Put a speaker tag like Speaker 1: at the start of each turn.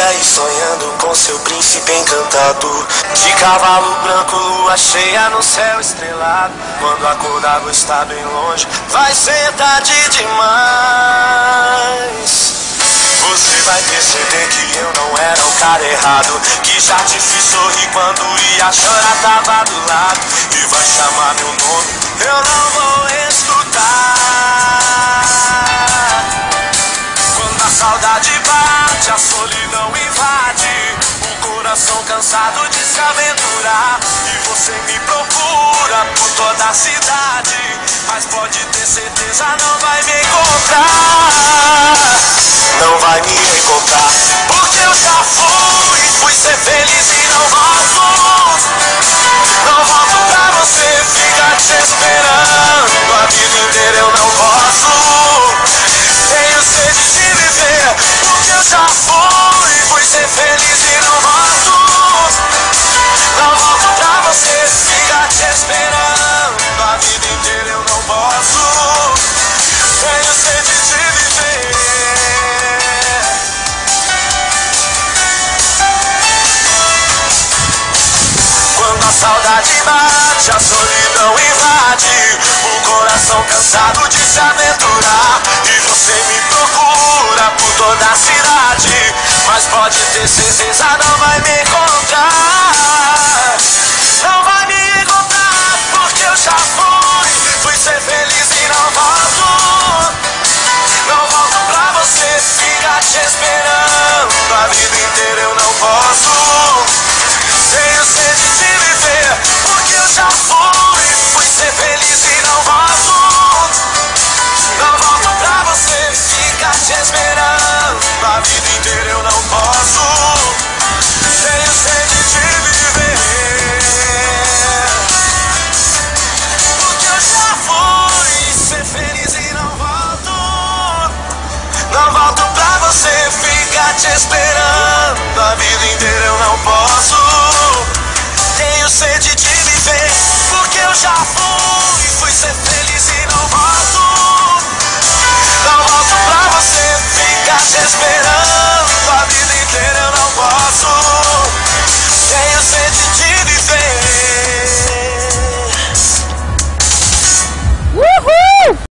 Speaker 1: aí sonhando com seu príncipe encantado. De cavalo branco, lua cheia no céu estrelado. Quando a cor d'água está bem longe, vai ser tarde demais. Você vai perceber que eu não era o cara errado, que já te fiz sorrir quando ia chorar, tava do lado. E vai chamar meu nome, eu não vou escutar. Quando a saudade bate, a solidão invade, o coração cansado de se aventurar. E você me procura por toda a cidade, mas pode ter certeza não vai me encontrar. Não vai me encontrar, porque eu já fui ser feliz e não volto. Não volto pra você ficar te esperando a vida inteira, eu não posso. Tenho sede de viver, porque eu já fui ser feliz e não volto. Não volto pra você ficar te esperando a vida inteira, eu não posso. Tenho sede de viver. Quando a saudade bate, a solidão invade, o coração cansado de se aventurar. E você me procura por toda a cidade, mas pode ter certeza não vai me encontrar. Não vai me encontrar, porque eu já fui ser feliz e não volto. Não volto pra você ficar te esperando a vida inteira, eu não posso. Tenho sede de viver, porque eu já fui ser feliz e não volto. Não volto pra você ficar te esperando a vida inteira, eu não posso. Tenho sede de viver, porque eu já fui ser feliz e não volto. Não volto pra você ficar te esperando